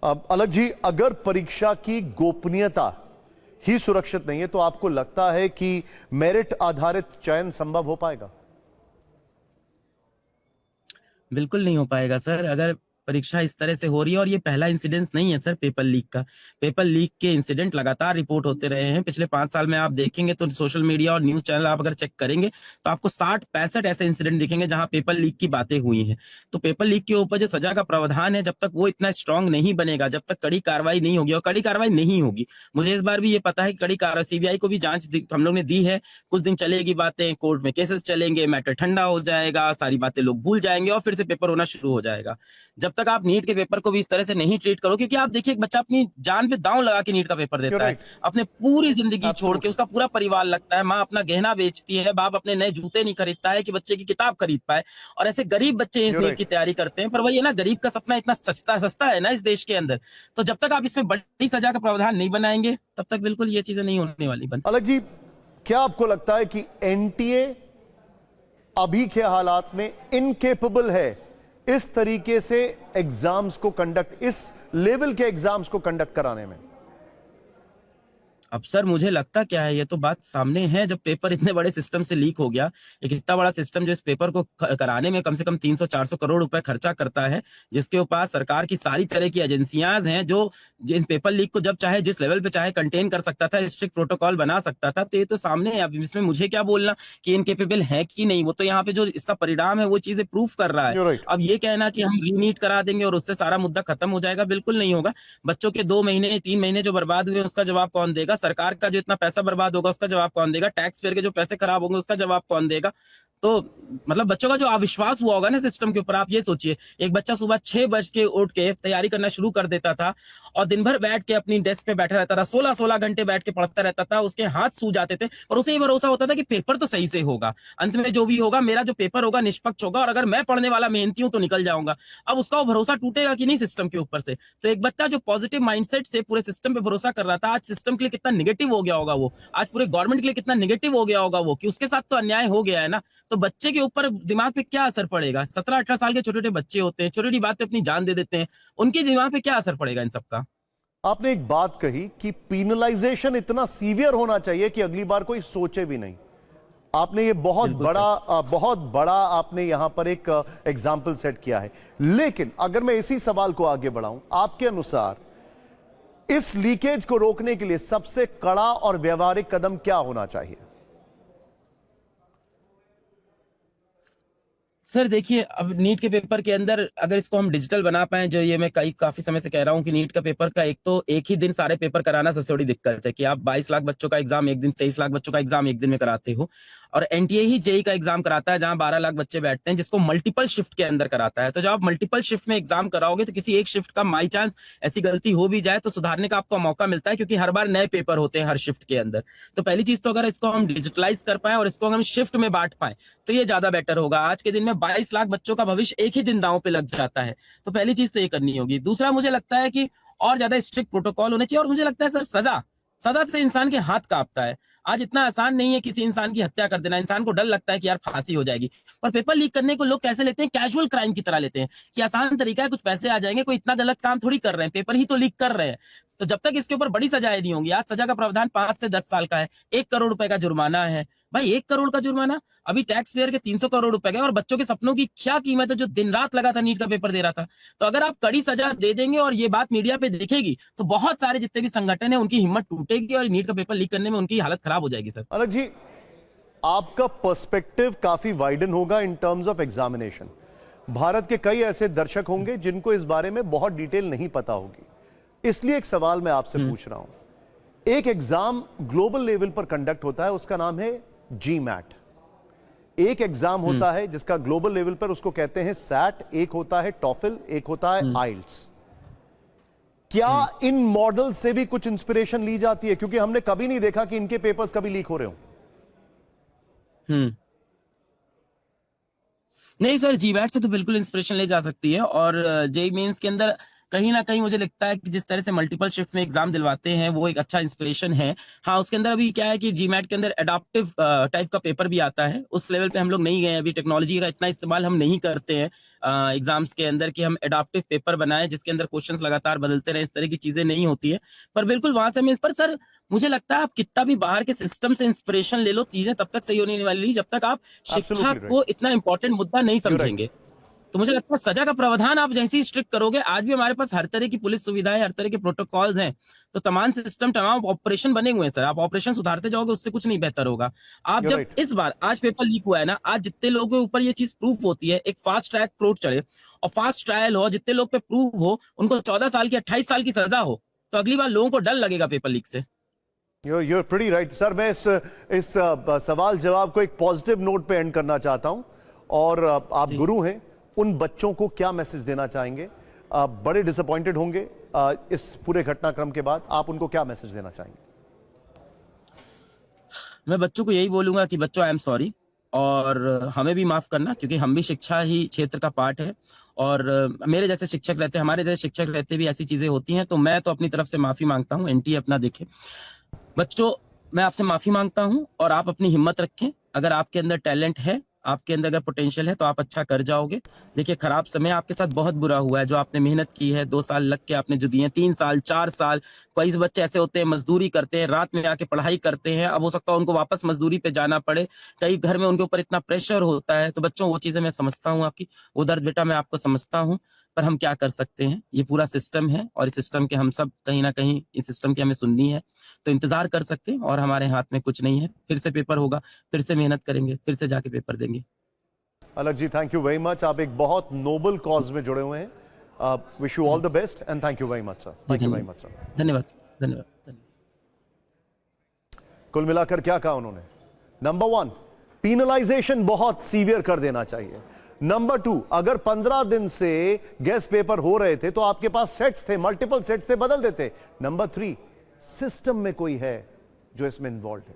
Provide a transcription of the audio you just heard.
अब अलग जी, अगर परीक्षा की गोपनीयता ही सुरक्षित नहीं है तो आपको लगता है कि मेरिट आधारित चयन संभव हो पाएगा? बिल्कुल नहीं हो पाएगा सर। अगर परीक्षा इस तरह से हो रही है, और ये पहला इंसिडेंस नहीं है सर पेपर लीक का। पेपर लीक के इंसिडेंट लगातार रिपोर्ट होते रहे हैं पिछले 5 साल में। आप देखेंगे तो सोशल मीडिया और न्यूज चैनल आप अगर चेक करेंगे तो आपको 60-65 ऐसे इंसिडेंट दिखेंगे जहां पेपर लीक की बातें हुई हैं। तो पेपर लीक के ऊपर जो सजा का प्रावधान है, जब तक वो इतना स्ट्रांग नहीं बनेगा, जब तक कड़ी कार्रवाई नहीं होगी, और कड़ी कार्रवाई नहीं होगी। मुझे इस बार भी ये पता है कि कड़ी कार्रवाई सीबीआई को भी जांच हम लोग ने दी है। कुछ दिन चलेगी बातें, कोर्ट में केसेस चलेंगे, मैटर ठंडा हो जाएगा, सारी बातें लोग भूल जाएंगे और फिर से पेपर होना शुरू हो जाएगा। जब तक आप नीट के पेपर को भी इस तरह से नहीं ट्रीट करो, क्योंकि आप देखिए एक बच्चा अपनी जान पे दांव लगा के नीट का पेपर देता है, राइट, अपने पूरी जिंदगी छोड़ के, एब्सोल्युटली। उसका पूरा परिवार लगता है, माँ अपना गहना बेचती है, बाप अपने नए जूते नहीं खरीदता है कि बच्चे की किताब खरीद पाए। और ऐसे गरीब बच्चे इस यू नीट की राइट। तैयारी करते हैं। पर वही है ना, गरीब का सपना इतना सस्ता सस्ता है ना इस देश के अंदर। तो जब तक आप इसमें बड़ी सजा का प्रावधान नहीं बनाएंगे, तब तक बिल्कुल ये चीजें नहीं होने वाली बंद। अलग जी, क्या आपको लगता है कि एनटीए अभी के हालात में इनकेपेबल है इस तरीके से एग्जाम्स को कंडक्ट, इस लेवल के एग्जाम्स को कंडक्ट कराने में? अब सर मुझे लगता क्या है, ये तो बात सामने है। जब पेपर इतने बड़े सिस्टम से लीक हो गया, एक इतना बड़ा सिस्टम जो इस पेपर को कराने में कम से कम 300-400 करोड़ रुपए खर्चा करता है, जिसके ऊपर सरकार की सारी तरह की एजेंसियां हैं, जो इन पेपर लीक को जब चाहे जिस लेवल पे चाहे कंटेन कर सकता था, स्ट्रिक्ट प्रोटोकॉल बना सकता था। तो ये तो सामने है। अब इसमें मुझे क्या बोलना कि इनकेपेबल है कि नहीं, वो तो यहाँ पे जो इसका परिणाम है वो चीजें प्रूफ कर रहा है। You right. अब ये कहना कि हम रीनीट करा देंगे और उससे सारा मुद्दा खत्म हो जाएगा, बिल्कुल नहीं होगा। बच्चों के 2 महीने 3 महीने जो बर्बाद हुए उसका जवाब कौन देगा? सरकार का जो इतना पैसा बर्बाद होगा उसका जवाब कौन देगा? टैक्स पेयर के जो पैसे खराब होंगे उसका जवाब कौन देगा? तो मतलब बच्चों का जो अविश्वास हुआ होगा ना सिस्टम के ऊपर, आप ये सोचिए, एक बच्चा सुबह 6 बज के उठ के तैयारी करना शुरू कर देता था और दिन भर बैठ के अपनी डेस्क पे बैठा रहता था, 16-16 घंटे बैठ के पढ़ता रहता था, उसके हाथ सूज जाते थे, और उसे ये भरोसा होता था कि पेपर तो सही से होगा, अंत में जो भी होगा मेरा जो पेपर होगा निष्पक्ष होगा, और अगर मैं पढ़ने वाला मेहनती हूं तो निकल जाऊंगा। अब उसका वो भरोसा टूटेगा कि नहीं सिस्टम के ऊपर से? तो एक बच्चा जो पॉजिटिव माइंडसेट से पूरे सिस्टम पे भरोसा कर रहा था, आज सिस्टम के लिए कितना निगेटिव हो गया होगा वो, आज पूरे गवर्नमेंट के लिए कितना निगेटिव हो गया होगा वो, कि उसके साथ तो अन्याय हो गया है ना। तो बच्चे के ऊपर दिमाग पे क्या असर पड़ेगा? 17-18 साल के छोटे छोटे बच्चे होते हैं, छोटी छोटी बात पे अपनी जान दे देते हैं, उनके दिमाग पे क्या असर पड़ेगा इन सबका? आपने एक बात कही कि पीनलाइजेशन इतना सीवियर होना चाहिए कि अगली बार कोई सोचे भी नहीं। आपने ये बिल्कुल सर। बहुत बड़ा आपने यहां पर एक एग्जाम्पल सेट किया है। लेकिन अगर मैं इसी सवाल को आगे बढ़ाऊं, आपके अनुसार इस लीकेज को रोकने के लिए सबसे कड़ा और व्यवहारिक कदम क्या होना चाहिए? सर देखिए, अब नीट के पेपर के अंदर अगर इसको हम डिजिटल बना पाए, जो ये मैं काफी समय से कह रहा हूँ कि नीट का पेपर का एक तो एक ही दिन सारे पेपर कराना सबसे बड़ी दिक्कत है, कि आप 22 लाख बच्चों का एग्जाम एक दिन, 23 लाख बच्चों का एग्जाम एक दिन में कराते हो। और एनटीए ही जेई का एग्जाम कराता है जहां 12 लाख बच्चे बैठते हैं, जिसको मल्टीपल शिफ्ट के अंदर कराता है। तो जब आप मल्टीपल शिफ्ट में एग्जाम कराओगे तो किसी एक शिफ्ट का बाई चांस ऐसी गलती हो भी जाए तो सुधारने का आपको मौका मिलता है, क्योंकि हर बार नए पेपर होते हैं हर शिफ्ट के अंदर। तो पहली चीज तो अगर इसको हम डिजिटलाइज कर पाए और इसको हम शिफ्ट में बांट पाए तो ये ज्यादा बेटर होगा। आज के दिन में 22 लाख बच्चों का भविष्य एक ही दिन दांव पे लग जाता है। तो पहली चीज तो ये करनी होगी। दूसरा, मुझे लगता है कि और ज्यादा स्ट्रिक्ट प्रोटोकॉल होने चाहिए, और मुझे लगता है सर सजा, सदा से इंसान के हाथ कांपता है। आज इतना आसान नहीं है किसी इंसान की हत्या कर देना। इंसान को डर लगता है कि यार फांसी हो जाएगी, पर पेपर लीक करने को लोग कैसे लेते हैं? कैजुअल क्राइम की तरह लेते हैं कि आसान तरीका है, कुछ पैसे आ जाएंगे, कोई इतना गलत काम थोड़ी कर रहे हैं, पेपर ही तो लीक कर रहे हैं। तो जब तक इसके ऊपर बड़ी सजाएं नहीं होंगी, आज सजा का प्रावधान 5 से 10 साल का है, 1 करोड़ रुपए का जुर्माना है। भाई 1 करोड़ का जुर्माना, अभी टैक्स पेयर के 300 करोड़ रुपए गए, और बच्चों के सपनों की क्या कीमत है जो दिन रात लगा था नीट का पेपर दे रहा था। तो अगर आप कड़ी सजा दे देंगे और ये बात मीडिया पे दिखेगी तो बहुत सारे जितने भी संगठन है उनकी हिम्मत टूटेगी और नीट का पेपर लीक करने में उनकी हालत खराब हो जाएगी सर। अलग जी, आपका पर्सपेक्टिव काफी वाइडन होगा in terms of examination. Bharat के कई ऐसे दर्शक होंगे जिनको इस बारे में बहुत डिटेल नहीं पता होगी, इसलिए एक सवाल मैं आपसे पूछ रहा हूं। एक एग्जाम ग्लोबल लेवल पर कंडक्ट होता है, उसका नाम है जी मैट। एक एग्जाम होता है जिसका ग्लोबल लेवल पर उसको कहते हैं सैट, एक होता है टॉफिल, एक होता है आइल्स। क्या इन मॉडल से भी कुछ इंस्पिरेशन ली जाती है? क्योंकि हमने कभी नहीं देखा कि इनके पेपर्स कभी लीक हो रहे हो। नहीं सर, जीवैट से तो बिल्कुल इंस्पिरेशन ले जा सकती है, और जेई मेंस के अंदर कहीं ना कहीं मुझे लगता है कि जिस तरह से मल्टीपल शिफ्ट में एग्जाम दिलवाते हैं वो एक अच्छा इंस्पिरेशन है। हाँ, उसके अंदर अभी क्या है कि जीमैट के अंदर एडाप्टिव टाइप का पेपर भी आता है, उस लेवल पे हम लोग नहीं गए, अभी टेक्नोलॉजी का इतना इस्तेमाल हम नहीं करते हैं एग्जाम्स के अंदर कि हम एडाप्टिव पेपर बनाएं जिसके अंदर क्वेश्चंस लगातार बदलते रहे, इस तरह की चीजें नहीं होती है। पर बिल्कुल वहां से हमें, पर सर मुझे लगता है आप कितना भी बाहर के सिस्टम से इंस्पिरेशन ले लो, चीजें तब तक सही होने वाली जब तक आप शिक्षा Absolutely right. को इतना इंपॉर्टेंट मुद्दा नहीं You're right. समझेंगे। तो मुझे लगता है सजा का प्रावधान आप जैसे ही स्ट्रिक्ट करोगे, आज भी हमारे पास हर तरह की पुलिस सुविधाएं, हर तरह के प्रोटोकॉल्स हैं, तो तमाम सिस्टम, तमाम ऑपरेशन बने हुए हैं सर, आप ऑपरेशन सुधारते जाओगे उससे कुछ नहीं बेहतर होगा। आप You're जब right. इस बार आज पेपर लीक हुआ है ना, आज जितने लोगों के ऊपर ये चीज प्रूफ होती है, एक फास्ट ट्रैक कोर्ट चले और फास्ट ट्रायल हो, जितने लोग पे प्रूफ हो उनको 14 साल की 28 साल की सजा हो, तो अगली बार लोगों को डर लगेगा पेपर लीक से। You're pretty right. सर मैं इस सवाल जवाब को एक पॉजिटिव नोट पे एंड करना चाहता हूं, और आप गुरु हैं, उन बच्चों को क्या मैसेज देना चाहेंगे? बड़े डिसअपॉइंटेड होंगे इस पूरे घटनाक्रम के बाद, आप उनको क्या मैसेज देना चाहेंगे? मैं बच्चों को यही बोलूंगा कि बच्चों, आई एम सॉरी, और हमें भी माफ करना, क्योंकि हम भी शिक्षा ही क्षेत्र का पार्ट है, और मेरे जैसे शिक्षक रहते, हमारे जैसे शिक्षक रहते भी ऐसी चीजें होती हैं, तो मैं तो अपनी तरफ से माफी मांगता हूँ। एनटी अपना देखे। बच्चों, मैं आपसे माफी मांगता हूं, और आप अपनी हिम्मत रखें। अगर आपके अंदर टैलेंट है, आपके अंदर अगर पोटेंशियल है, तो आप अच्छा कर जाओगे। देखिए, खराब समय आपके साथ बहुत बुरा हुआ है, जो आपने मेहनत की है, 2 साल लग के आपने जो दिए, 3 साल 4 साल, कई बच्चे ऐसे होते हैं मजदूरी करते हैं, रात में आके पढ़ाई करते हैं, अब हो सकता है उनको वापस मजदूरी पे जाना पड़े, कई घर में उनके ऊपर इतना प्रेशर होता है। तो बच्चों, वो चीजें मैं समझता हूँ, आपकी वो दर्द बेटा मैं आपको समझता हूँ, पर हम क्या कर सकते हैं, ये पूरा सिस्टम है, और इस सिस्टम के हम सब कहीं ना कहीं इस सिस्टम की हमें सुननी है, तो इंतजार कर सकते हैं, और हमारे हाथ में कुछ नहीं है। फिर से पेपर होगा, फिर से मेहनत करेंगे, फिर से जाके पेपर देंगे। अलग जी, थैंक यू वेरी मच। आप एक बहुत नोबल कॉज में जुड़े हुए हैं। Wish you all the best and thank you very much sir. Thank you very much sir. धन्यवाद सर, धन्यवाद। कुल मिलाकर क्या कहा उन्होंने? नंबर 1, पीनलाइजेशन बहुत सीवियर कर देना चाहिए। नंबर 2, अगर 15 दिन से गेस्ट पेपर हो रहे थे तो आपके पास सेट्स थे, मल्टीपल सेट्स थे, बदल देते। नंबर 3, सिस्टम में कोई है जो इसमें इन्वॉल्व है।